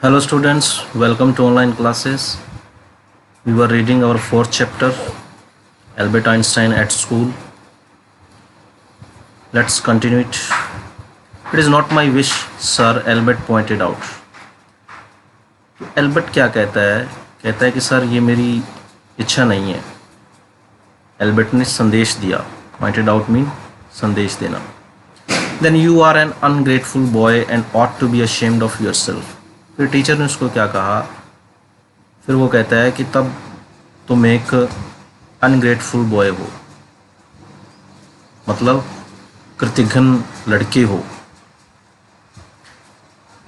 Hello students, welcome to online classes. We were reading our fourth chapter, Albert Einstein at school. Let's continue it. It is not my wish, sir, Albert pointed out. Albert क्या कहता है कि sir ये मेरी इच्छा नहीं है. Albert ने संदेश दिया. Pointed out मीन संदेश देना. Then you are an ungrateful boy and ought to be ashamed of yourself. फिर टीचर ने उसको क्या कहा. फिर वो कहता है कि तब तुम एक अनग्रेटफुल बॉय हो, मतलब कृतघ्न लड़के हो.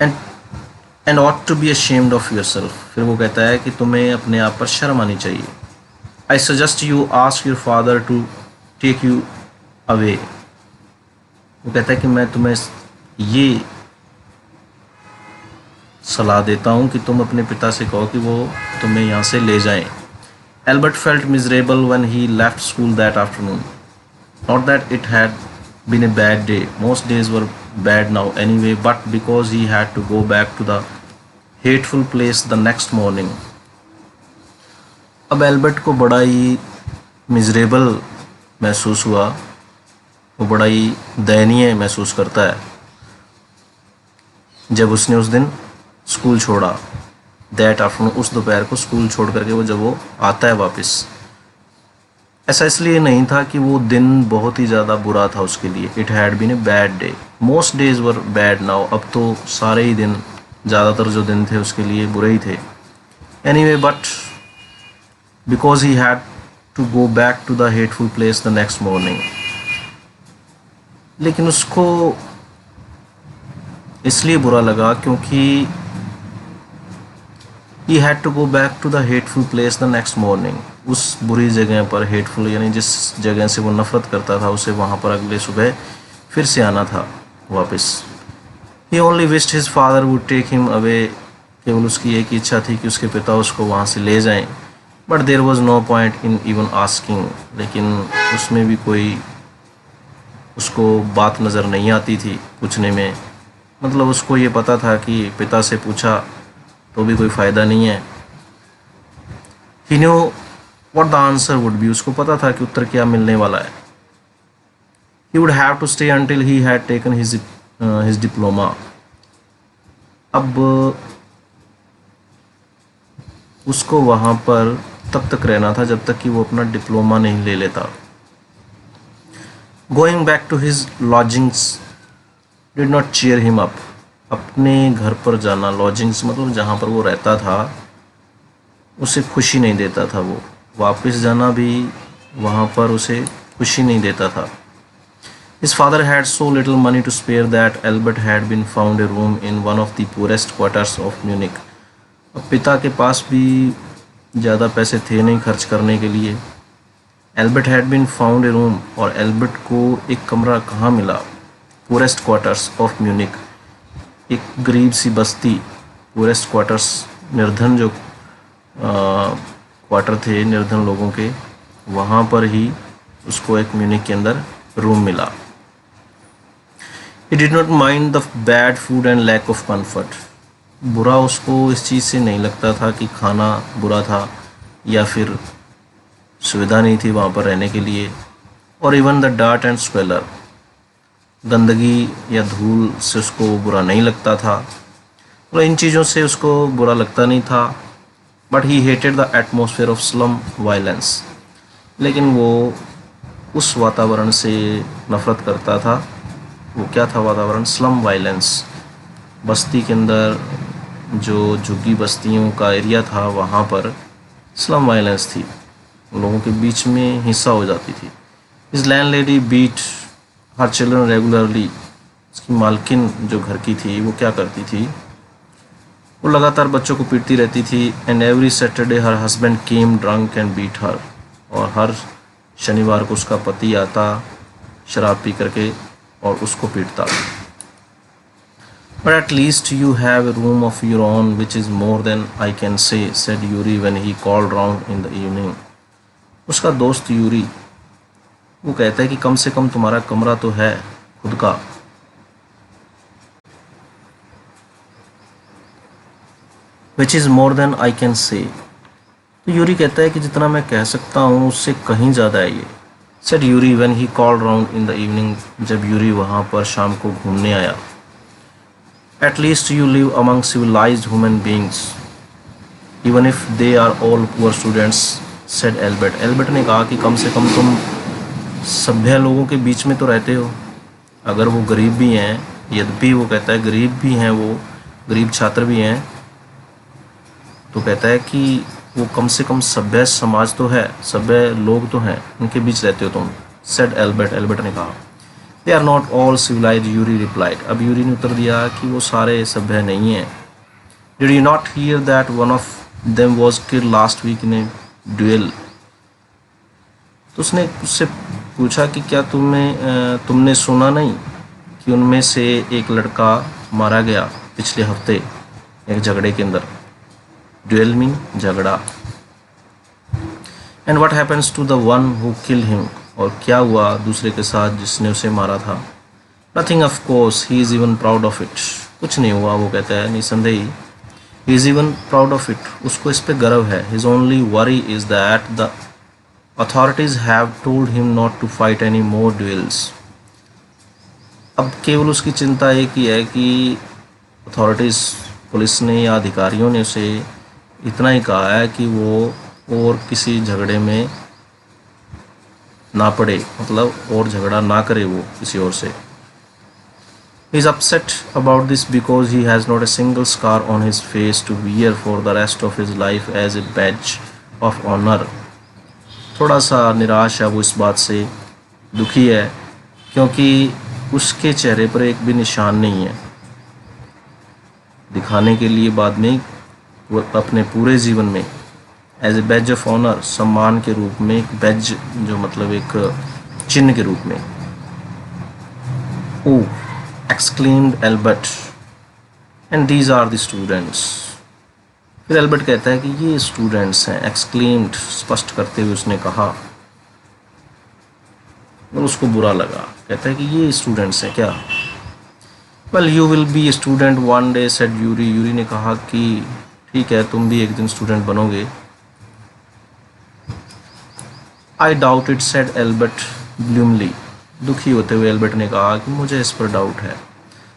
And ought to be ashamed of yourself. फिर वो कहता है कि तुम्हें अपने आप पर शर्म आनी चाहिए. I suggest you ask your father to take you away. वो कहता है कि मैं तुम्हें ये सलाह देता हूँ कि तुम अपने पिता से कहो कि वो तुम्हें यहाँ से ले जाएं. Albert felt miserable when he left school that afternoon. Not that it had been a bad day. Most days were bad now anyway, but because he had to go back to the hateful place the next morning. अब Albert को बड़ा ही miserable महसूस हुआ. वो बड़ा ही दयनीय महसूस करता है जब उसने उस दिन स्कूल छोड़ा. दैट आफ्टरनून, उस दोपहर को स्कूल छोड़ करके वो जब वो आता है वापस. ऐसा इसलिए नहीं था कि वो दिन बहुत ही ज़्यादा बुरा था उसके लिए. It had been a bad day. Most days were bad now. अब तो सारे ही दिन, ज़्यादातर जो दिन थे उसके लिए बुरे ही थे. Anyway, but because he had to go back to the hateful place the next morning. लेकिन उसको इसलिए बुरा लगा क्योंकि he had to go back to the hateful place the next morning. उस बुरी जगह पर, हेटफुल यानी जिस जगह से वो नफ़रत करता था, उसे वहाँ पर अगले सुबह फिर से आना था वापस. He only wished his father would take him away. केवल उसकी एक इच्छा थी कि उसके पिता उसको वहाँ से ले जाएं. But there was no point in even asking. लेकिन उसमें भी कोई उसको बात नज़र नहीं आती थी पूछने में. मतलब उसको ये पता था कि पिता से पूछा तो भी कोई फ़ायदा नहीं है. He knew what the answer would be. उसको पता था कि उत्तर क्या मिलने वाला है. He would have to stay until he had taken his diploma. अब उसको वहाँ पर तब तक रहना था जब तक कि वो अपना डिप्लोमा नहीं ले लेता. Going back to his lodgings did not cheer him up. अपने घर पर जाना, लॉजिंग्स मतलब जहाँ पर वो रहता था, उसे खुशी नहीं देता था. वो वापस जाना भी वहाँ पर उसे खुशी नहीं देता था. His father had so little money to spare that Albert had been found a room in one of the poorest quarters of Munich. अब पिता के पास भी ज़्यादा पैसे थे नहीं खर्च करने के लिए. Albert had been found a room, और एल्बर्ट को एक कमरा कहाँ मिला. Poorest quarters of Munich, एक गरीब सी बस्ती. पूरेस्ट क्वार्टर्स, निर्धन जो क्वार्टर थे निर्धन लोगों के, वहाँ पर ही उसको एक म्यूनिक के अंदर रूम मिला. He did not mind the bad food and lack of comfort. बुरा उसको इस चीज़ से नहीं लगता था कि खाना बुरा था या फिर सुविधा नहीं थी वहाँ पर रहने के लिए. और इवन द डार्ट एंड स्क्वेलर, गंदगी या धूल से उसको बुरा नहीं लगता था. और इन चीज़ों से उसको बुरा लगता नहीं था. But he hated the atmosphere of slum violence. लेकिन वो उस वातावरण से नफ़रत करता था. वो क्या था वातावरण? Slum violence. बस्ती के अंदर जो झुग्गी बस्तियों का एरिया था, वहाँ पर स्लम वायलेंस थी. लोगों के बीच में हिंसा हो जाती थी. His landlady beat her children regularly. उसकी मालकिन जो घर की थी वो क्या करती थी, वो लगातार बच्चों को पीटती रहती थी. And every Saturday her husband came drunk and beat her. और हर शनिवार को उसका पति आता शराब पी करके और उसको पीटता. But at least you have a room of your own which is more than I can say, said Yuri when he called round in the evening. उसका दोस्त यूरी वो कहता है कि कम से कम तुम्हारा कमरा तो है खुद का. Which is more than I can say. तो यूरी कहता है कि जितना मैं कह सकता हूँ उससे कहीं ज़्यादा है ये। Said Yuri when he called round in the evening, जब यूरी वहाँ पर शाम को घूमने आया। At least you live among civilised human beings even if they are all poor students, said Albert. Albert ने कहा कि कम से कम तुम सभ्य लोगों के बीच में तो रहते हो, अगर वो गरीब भी हैं, यद्यपि वो कहता है गरीब भी हैं, वो गरीब छात्र भी हैं, तो कहता है कि वो कम से कम सभ्य समाज तो है, सभ्य लोग तो हैं, उनके बीच रहते हो तुम, सेड एल्बर्ट। एल्बर्ट ने कहा। They are not all civilised, Yuri replied. अब यूरी ने उत्तर दिया कि वो सारे सभ्य नहीं हैं। Did you not hear that one of them was killed last week in a duel. तो उसने उससे पूछा कि क्या तुमने सुना नहीं कि उनमें से एक लड़का मारा गया पिछले हफ्ते एक झगड़े के अंदर। ड्यूएल मीन झगड़ा। And what happens to the one who kill him, और क्या हुआ दूसरे के साथ जिसने उसे मारा था। Nothing of course, he is even proud of it. कुछ नहीं हुआ, वो कहता है निसंदेही। He is even proud of it, उसको इस पे गर्व है। His only worry is that the authorities have told him not to fight any more duels. अब केवल उसकी चिंता एक ही है कि अथॉरिटीज़, पुलिस ने या अधिकारियों ने उसे इतना ही कहा है कि वो और किसी झगड़े में ना पड़े, मतलब और झगड़ा ना करे वो किसी और से। He is upset about this because he has not a single scar on his face to wear for the rest of his life as a badge of honor. थोड़ा सा निराश है वो इस बात से, दुखी है क्योंकि उसके चेहरे पर एक भी निशान नहीं है दिखाने के लिए बाद में वो अपने पूरे जीवन में as a badge of honour, सम्मान के रूप में, एक बैज जो मतलब एक चिन्ह के रूप में। Oh exclaimed Albert, and these are the students. फिर एल्बर्ट कहता है कि ये स्टूडेंट्स हैं। exclaimed स्पष्ट करते हुए उसने कहा, और उसको बुरा लगा। कहता है कि ये स्टूडेंट्स हैं क्या। Well you will be a student one day, said Yuri. Yuri ने कहा कि ठीक है, तुम भी एक दिन स्टूडेंट बनोगे। I doubt it, said Albert gloomily. दुखी होते हुए एल्बर्ट ने कहा कि मुझे इस पर डाउट है।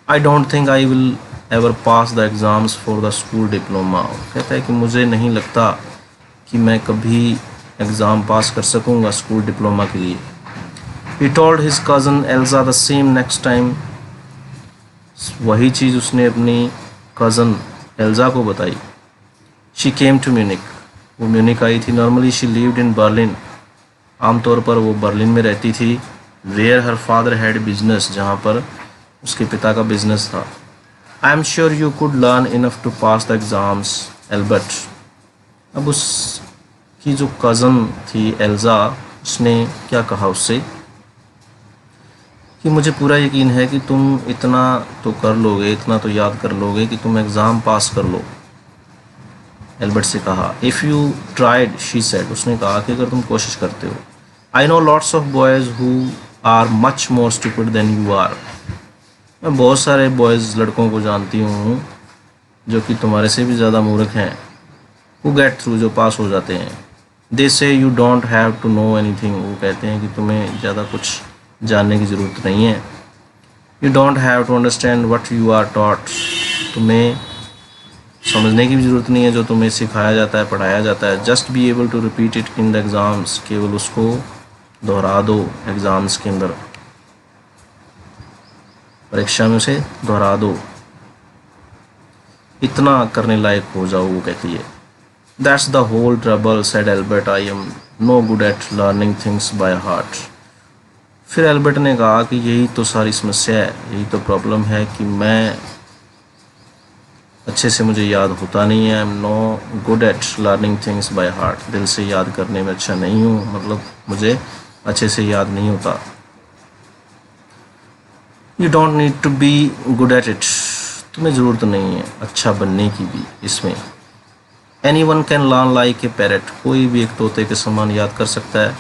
I don't think I will ever pass the exams for the school diploma. कहता है कि मुझे नहीं लगता कि मैं कभी एग्ज़ाम पास कर सकूंगा स्कूल डिप्लोमा के लिए। He told his cousin Elsa the same next time. वही चीज़ उसने अपनी कज़न एल्जा को बताई। शी केम टू म्यूनिक, वो म्यूनिक आई थी। Normally she lived in Berlin, आमतौर पर वो बर्लिन में रहती थी। Where her father had business, जहाँ पर उसके पिता का बिजनेस था। I am sure you could learn enough to pass the exams, Albert. अब उसकी जो कज़न थी एल्जा, उसने क्या कहा उससे कि मुझे पूरा यकीन है कि तुम इतना तो कर लोगे, इतना तो याद कर लोगे कि तुम एग्ज़ाम पास कर लो। एल्बर्ट से कहा। If you tried, she said, उसने कहा कि अगर तुम कोशिश करते हो। I know lots of boys who are much more stupid than you are. मैं बहुत सारे बॉयज़, लड़कों को जानती हूँ जो कि तुम्हारे से भी ज़्यादा मूर्ख हैं। हु गेट थ्रू, जो पास हो जाते हैं। They say you don't have to know anything, वो कहते हैं कि तुम्हें ज़्यादा कुछ जानने की ज़रूरत नहीं है। You don't have to understand what you are taught, तुम्हें समझने की भी ज़रूरत नहीं है जो तुम्हें सिखाया जाता है, पढ़ाया जाता है। Just be able to repeat it in the exams, केवल उसको दोहरा दो एग्ज़ाम्स के अंदर, परीक्षा में उसे दोहरा दो, इतना करने लायक हो जाओ, वो कहती है। That's the whole trouble, said Albert, I am no good at learning things by heart. फिर एल्बर्ट ने कहा कि यही तो सारी समस्या है, यही तो प्रॉब्लम है कि मैं अच्छे से मुझे याद होता नहीं है। I am no good at learning things by heart, दिल से याद करने में अच्छा नहीं हूँ, मतलब मुझे अच्छे से याद नहीं होता। You don't need to be good at it, तुम्हें ज़रूरत नहीं है अच्छा बनने की भी इसमें। Anyone can learn like a parrot, कोई भी एक तोते के समान याद कर सकता है।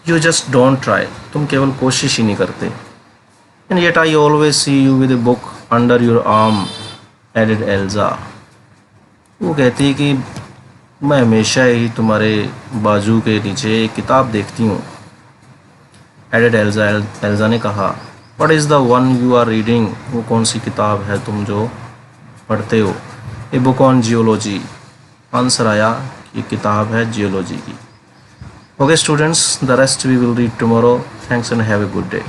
यू जस्ट डोंट ट्राई, तुम केवल कोशिश ही नहीं करते। And yet I always see you with a book under your arm added Elsa. वो कहती है कि मैं हमेशा ही तुम्हारे बाजू के नीचे एक किताब देखती हूँ। एडेड एल्जा, एल्जा ने कहा, what is the one you are reading? वो कौन सी किताब है तुम जो पढ़ते हो? A book on geology. Answer आया कि किताब है जियोलॉजी की। Okay students, the rest we will read tomorrow. Thanks and have a good day.